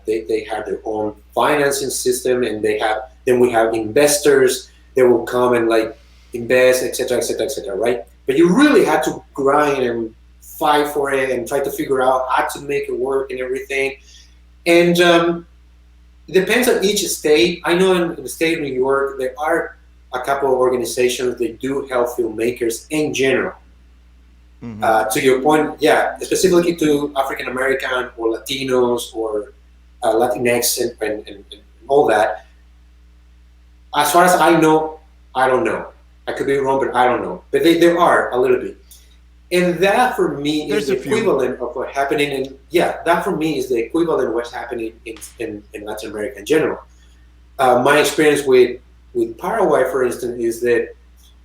they have their own financing system, and then we have investors that will come and like invest, etc., etc., etc., right? But you really have to grind and fight for it and try to figure out how to make it work and everything. And it depends on each state. I know in the state of New York, there are a couple of organizations that do help filmmakers in general. To your point, yeah, specifically to African American or Latinos or Latinx and all that. As far as I know, I don't know. I could be wrong, but I don't know. But there are a little bit. And that for me is the equivalent of what's happening that for me is the equivalent of what's happening in Latin America in general. My experience with Paraguay, for instance, is that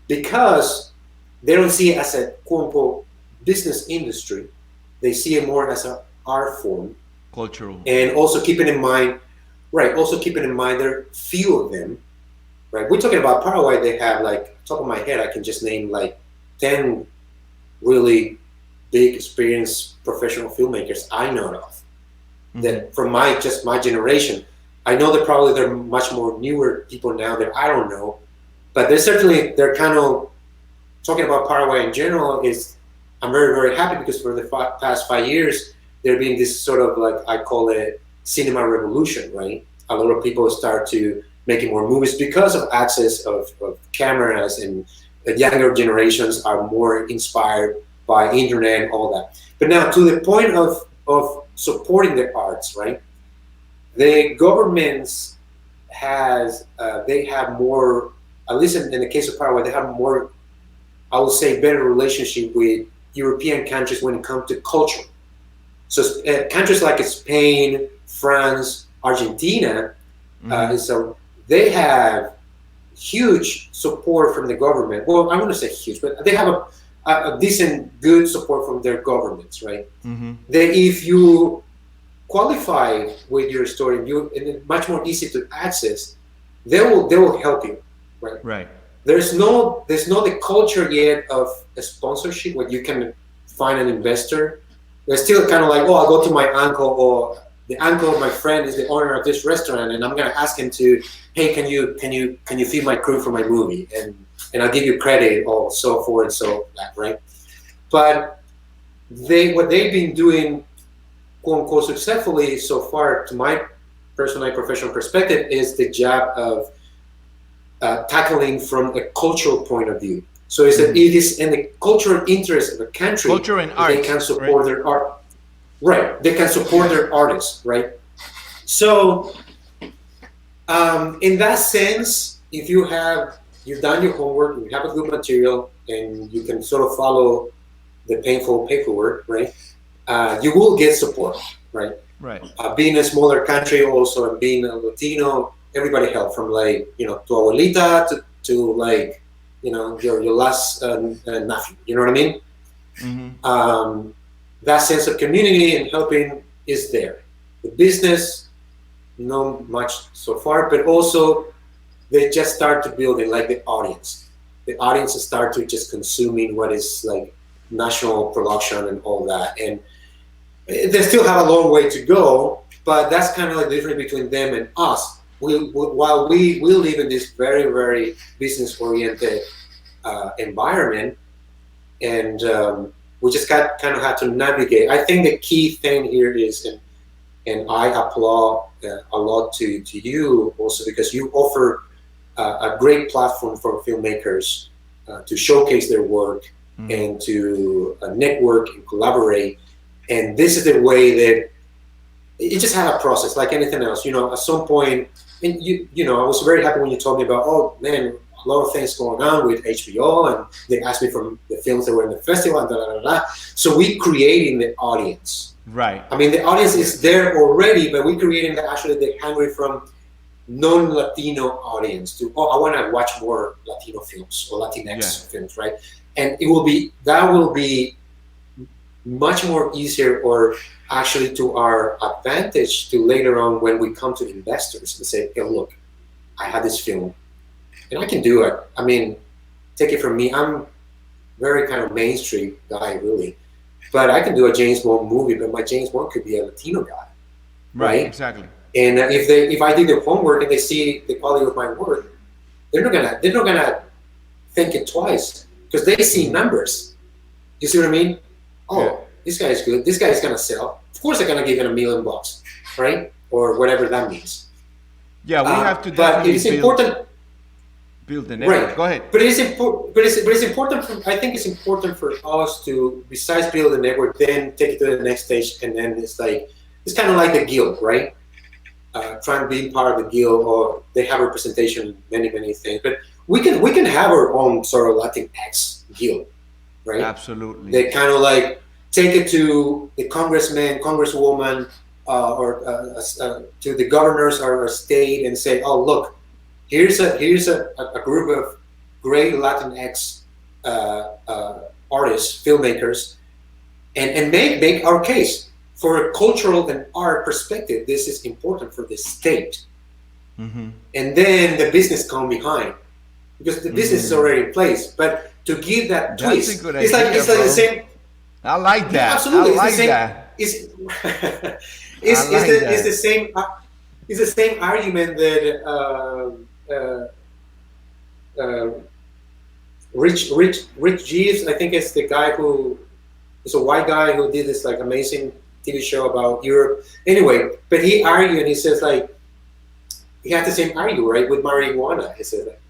because they don't see it as a quote unquote business industry, they see it more as an art form. Cultural. And also keeping in mind, there are few of them, right? We're talking about Paraguay, they have like, top of my head, I can just name like 10 really big experienced professional filmmakers I know of. That from my generation. I know that probably there are much more newer people now that I don't know, but they're kind of talking about Paraguay in general. I'm very, very happy because for the past 5 years, there been this sort of like, I call it cinema revolution, right? A lot of people start to making more movies because of access of cameras, and the younger generations are more inspired by internet and all that. But now to the point of supporting the arts, right? The governments they have more, at least in the case of Paraguay, they have more, I would say, better relationship with European countries when it comes to culture. So countries like Spain, France, Argentina, so they have huge support from the government. Well, I wouldn't say huge, but they have a decent, good support from their governments, right? That if you qualify with your story, and it's much more easy to access, they will help you, right? Right. There's no the culture yet of a sponsorship where you can find an investor. They're still kind of like, oh, I'll go to my uncle, or the uncle of my friend is the owner of this restaurant, and I'm gonna ask him to, hey, can you feed my crew for my movie, and I'll give you credit, or so forth and so that, right? But what they've been doing, quote unquote, successfully so far, to my personal and professional perspective, is the job of tackling from a cultural point of view. So it's that it is in the cultural interest of a country. Culture and art. They can support their art. Right. They can support their artists, right? So in that sense, if you've done your homework, you have a good material, and you can sort of follow the painful paperwork, right? You will get support, right? Right. Being a smaller country also, and being a Latino, everybody helped, from like, to abuelita to like, your last nephew, you know what I mean? That sense of community and helping is there. The business, not much so far, but also they just start to build in like the audience. The audience start to just consuming what is like national production and all that, and they still have a long way to go. But that's kind of like the difference between them and us. While we live in this very, very business oriented environment, and we just kind of have to navigate. I think the key thing here is, and I applaud a lot to you also, because you offer a great platform for filmmakers to showcase their work and to network and collaborate. And this is the way that you just have a process like anything else. At some point, and I was very happy when you told me about, oh man, a lot of things going on with HBO, and they asked me from the films that were in the festival, and So we creating the audience. Right. I mean, the audience is there already, but we're creating actually the hungry from non-Latino audience to, I want to watch more Latino films or Latinx films, right? And that will be much more easier, or actually to our advantage, to later on when we come to investors and say, hey, look, I have this film and I can do it. I mean, take it from me, I'm very kind of mainstream guy, really, but I can do a James Bond movie, but my James Bond could be a Latino guy, right? Exactly. And if I did their homework and they see the quality of my work, they're not gonna think it twice, because they see numbers. You see what I mean? Oh, this guy is good. This guy is gonna sell. Of course, they're gonna give it $1 million, right? Or whatever that means. Yeah, we have to. But it is important. Build the network. Right. Go ahead. But it's important. But it's important. I think it's important for us to, besides build the network, then take it to the next stage, and then it's kind of like the guild, right? Trying to be part of the guild, or they have representation in many things. But we can have our own sort of Latinx guild, right? Absolutely. They kind of like take it to the congressman, congresswoman, or to the governors or state, and say, oh look, here's a group of great Latinx artists, filmmakers, and make our case. For a cultural and art perspective, this is important for the state. And then the business come behind, because the business is already in place. But to give that twist, that's a good it's idea, like the same. I like that. Yeah, absolutely, I like that. It's the same. It's the same argument that Rich Jeeves, I think it's the guy who is a white guy who did this like amazing TV show about Europe. Anyway, but he argued, and he says like, he had the same argument, right, with marijuana. He said like,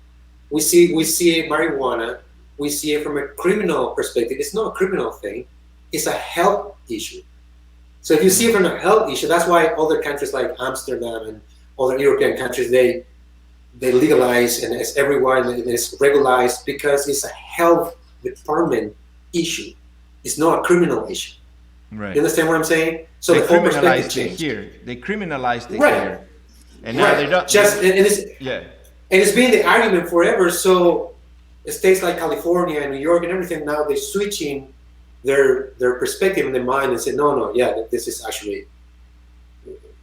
we see marijuana, we see it from a criminal perspective. It's not a criminal thing, it's a health issue. So if you see it from a health issue, that's why other countries like Amsterdam and other European countries, they legalize, and it's everywhere, and it's regularized, because it's a health department issue. It's not a criminal issue. Right. You understand what I'm saying? So they the whole perspective changed. They criminalized it right. here, and now they don't. And it's been the argument forever. So states like California and New York and everything, now they're switching their perspective in their mind and say, no, this is actually,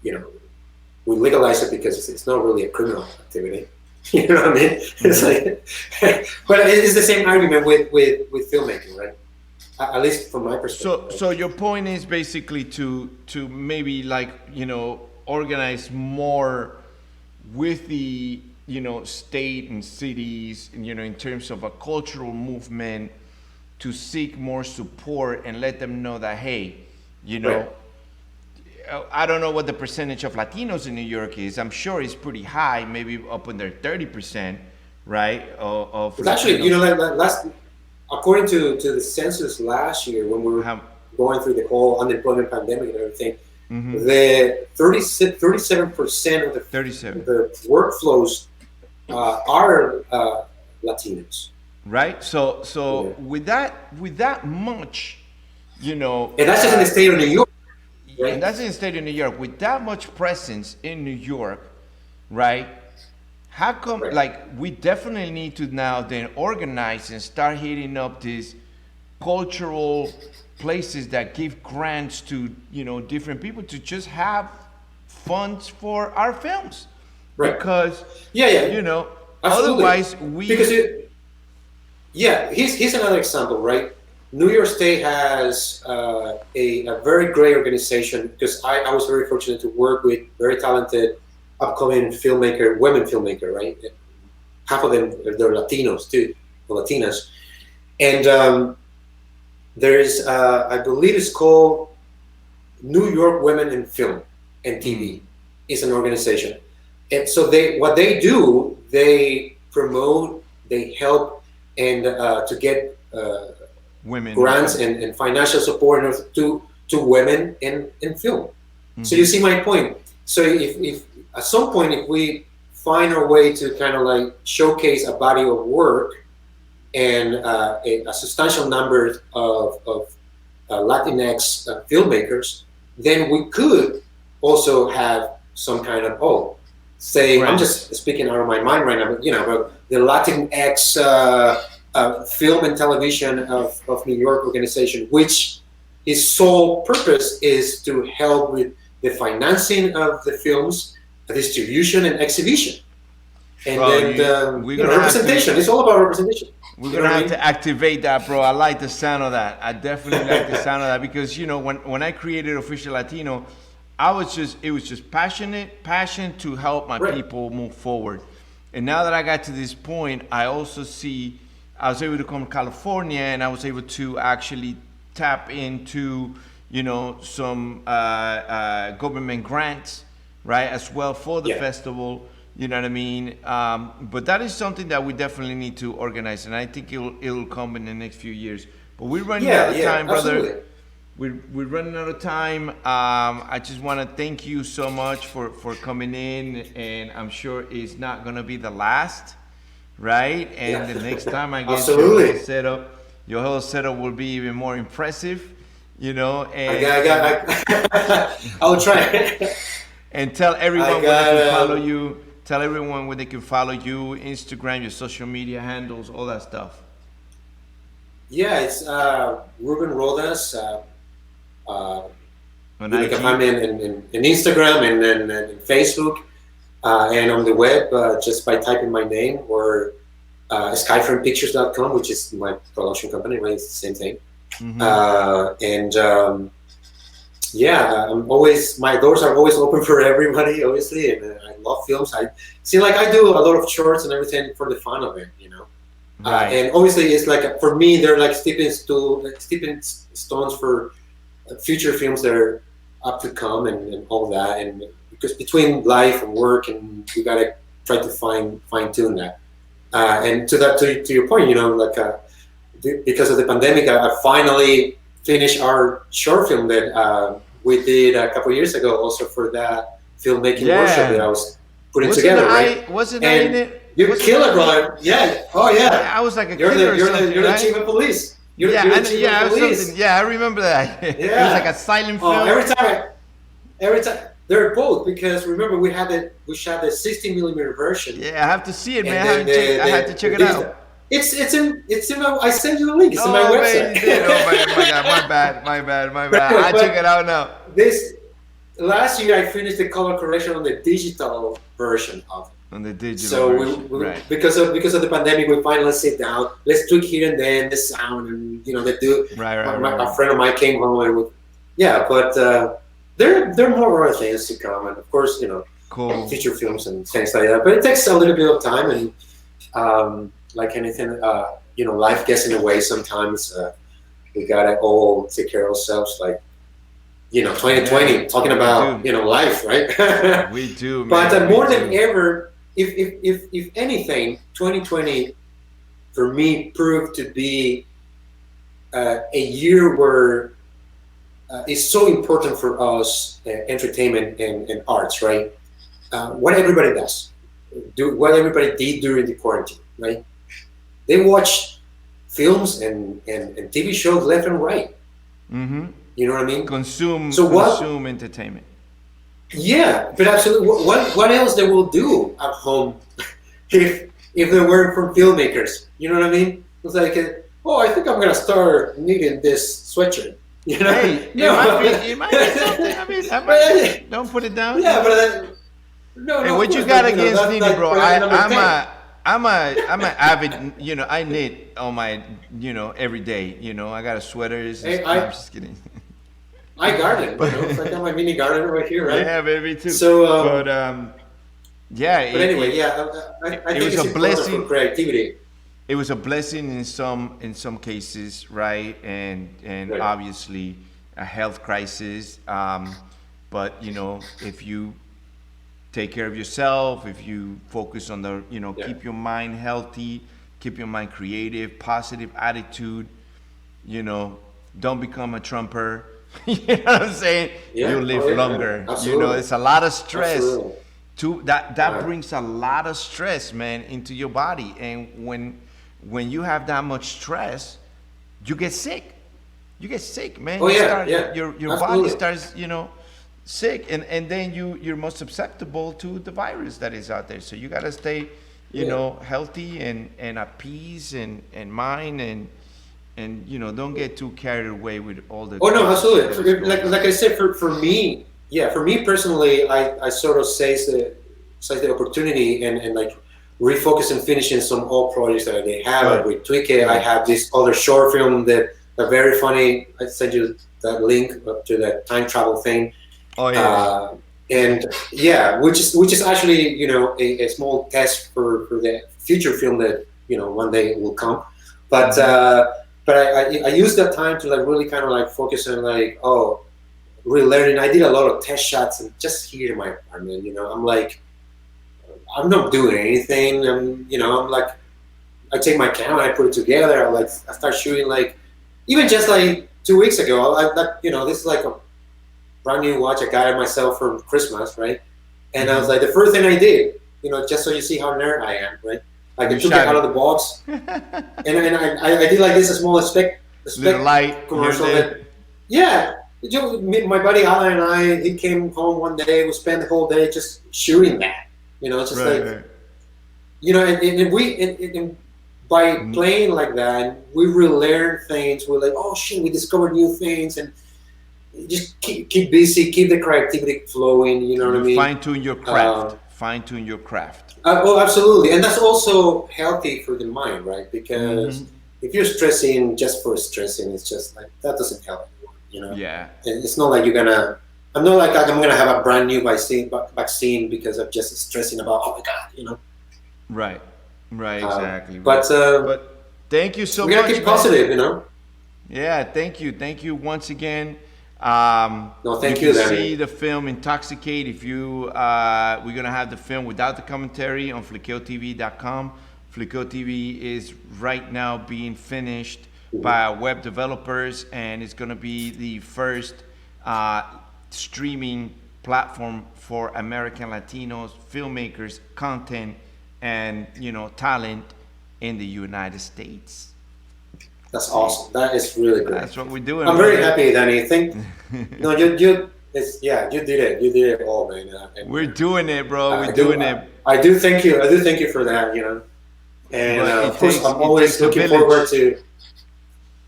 we legalize it because it's not really a criminal activity. You know what I mean? It's like, but it's the same argument with filmmaking, right? At least from my perspective. So your point is basically to maybe organize more with the state and cities, in terms of a cultural movement, to seek more support and let them know that, hey, right. I don't know what the percentage of Latinos in New York is. I'm sure it's pretty high, maybe up under 30%, right? Of it's actually, last. According to the census last year, when we were going through the whole unemployment pandemic and everything, the 37% of the workflows are Latinos. Right. So with that much, and that's just in the state of New York. Right? And that's in the state of New York, with that much presence in New York, right? How come, we definitely need to now then organize and start hitting up these cultural places that give grants to, different people to just have funds for our films. Right. Because, Absolutely. Otherwise, we Because here's another example, right? New York State has a very great organization because I was very fortunate to work with very talented upcoming filmmaker, women filmmaker, right? Half of them they're Latinos too, or Latinas, and there is I believe it's called New York Women in Film and TV. Is an organization, and so what they do, they promote, they help, and to get women grants and financial support to women in film. Mm-hmm. So you see my point. So if at some point if we find our way to kind of like showcase a body of work and a substantial number of Latinx filmmakers, then we could also have some kind of right. I'm just speaking out of my mind right now, but but the Latinx film and television of New York organization, which its sole purpose is to help with the financing of the films, the distribution and exhibition, and then representation. It's all about representation. We're gonna have to activate that, bro. I like the sound of that. I definitely like the sound of that because when I created Official Latino, it was just passion to help my people move forward. And now that I got to this point, I also see I was able to come to California and I was able to actually tap into some government grants, right, as well for the festival. You know what I mean? But that is something that we definitely need to organize, and I think it'll come in the next few years. But we're running out of time, brother. Absolutely. We're running out of time. I just want to thank you so much for coming in, and I'm sure it's not gonna be the last, right? And the next time I get your whole setup will be even more impressive, And I'll try. And tell everyone where they can follow you. Tell everyone where they can follow you, Instagram, your social media handles, all that stuff. Yeah, it's Ruben Rodas. You can find me in Instagram and then Facebook and on the web just by typing my name or skyframepictures.com, which is my production company, right? It's the same thing. Mm-hmm. I'm always, my doors are always open for everybody, obviously, and I love films. I do a lot of shorts and everything for the fun of it, Right. And obviously, it's like for me, they're like stepping stones for future films that are up to come and all that. And because between life and work, and we gotta try to fine tune that. And to your point, because of the pandemic, I finally finished our short film that we did a couple of years ago, also for that filmmaking workshop that I was putting together. Right? Wasn't I in it? You kill it, brother. Yeah. Oh, yeah. I was like you're the chief of police. You're the chief of police. Yeah, I remember that. It was like a silent film. Every time. They're both, because remember we shot the 16 millimeter version. Yeah, I have to see it, man. I had to check it out. It's in I sent you the link. It's in my website. My bad. I check it out now. Last year I finished the color correction on the digital version of it. On the digital version. Because of the pandemic, we finally sit down. Let's tweak here and then the sound, and they do. A friend of mine came home and but there are more other things to come, and of course cool feature films and things like that. But it takes a little bit of time, and like anything, life gets in the way sometimes. We gotta all take care of ourselves, like 2020, talking about life, right? We do, man. But more than ever, if anything, 2020 for me proved to be a year where it's so important for us, entertainment and arts, right? What everybody does, what everybody did during the quarantine, right? They watch films and TV shows left and right. Mm-hmm. You know what I mean? Consume entertainment. Yeah, but absolutely. What else they will do at home if they weren't from filmmakers? You know what I mean? It's like, I think I'm gonna start needing this sweatshirt. Hey, it might be something. I mean, don't put it down. Yeah, but no. Hey, what you got against Nini, bro? I'm an avid, I knit on my, every day. I got a sweaters. Hey, No, I'm just kidding. I garden. But So I got my mini garden right here, right? yeah, baby, too. So, But yeah, but anyway, yeah, I it think was it's a important for blessing. creativity. It was a blessing in some cases, right? And Right. obviously a health crisis. But if you take care of yourself, if you focus on the, Yeah. keep your mind healthy, keep your mind creative, positive attitude, you know, don't become a trumper. You know what I'm saying? Yeah. You'll live Oh, yeah. longer. Absolutely. It's a lot of stress. Absolutely. That Right. brings a lot of stress, man, into your body. And when you have that much stress, you get sick. You get sick, man. Oh, You yeah. start Yeah. your body Absolutely. starts, sick, and then you're most susceptible to the virus that is out there. So you gotta stay, Yeah. healthy and at peace and mind and don't get too carried away with all the Oh no, crazy shit absolutely. that is going Like on. I said, for me, yeah, for me personally, I sort of seize the opportunity and like refocus and finishing some old projects that I have. Like Good, with Tweak It, I good. have this other short film that are very funny. I sent you that link to that time travel thing. Oh yeah. Uh, and yeah, which is actually a small test for the future film that one day will come. But Hmm. I used that time to like really kind of like focus on like really learning. I did a lot of test shots and just here in my apartment. I'm like I'm not doing anything. I'm like I take my camera, I put it together. I start shooting like even just like 2 weeks ago. This is like a brand new watch I got it myself for Christmas, right? And I was Hmm. like, the first thing I did, just so you see how nerd I am, right? Like I You took it shot out of it. the box, and I did like this a small Little spec light here and commercial there. that, yeah. My buddy Alan and he came home one day. We spent the whole day just shooting that. It's just Right, like right. and by Mm. playing like that, we relearn things. We're like, oh shit, we discovered new things, and just keep busy, keep the creativity flowing. You know what I You mean? fine tune your craft. Um, Fine tune your craft. oh, absolutely, and that's also healthy for the mind, right? Because Hmm. if you're stressing just for stressing, it's just like that doesn't help anyone. Yeah. And it's not like you're gonna. I'm not like I'm gonna have a brand new vaccine because I'm just stressing about oh my god. Right. Right. Um, Exactly. but But thank you so we gotta much, keep man. positive. Yeah. Thank you once again. No, You thank can you, see Danny. the film Intoxicate if you. We're gonna have the film without the commentary on FlickeoTV.com. Flickeo TV is right now being finished by our web developers, and it's gonna be the first uh, streaming platform for American Latinos, filmmakers, content, and talent in the United States. That's See, awesome. That is really great. that's what we're doing, I'm very brother. happy, Danny. No, you did it. You did it all, man. And We're doing it, bro. I We're do, doing it. I do thank you. I do thank you for that. And But of course, I'm it always takes a looking forward village. to.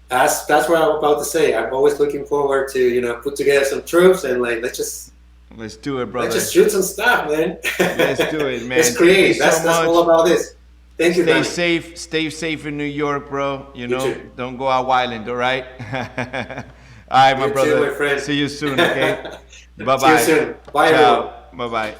That's what I'm about to say. I'm always looking forward to put together some troops and like Let's do it, let's brother. just shoot some stuff, man. Let's do it, Let's man. Thank you create. so That's all much. about this. Thank you, Stay Danny. safe. Stay safe in New York, bro. You too. Don't go out wilding, all right? All right, my You too, brother. my friend. See you soon, okay? See you Bye-bye. soon. Bye, everyone. Ciao. Bye-bye.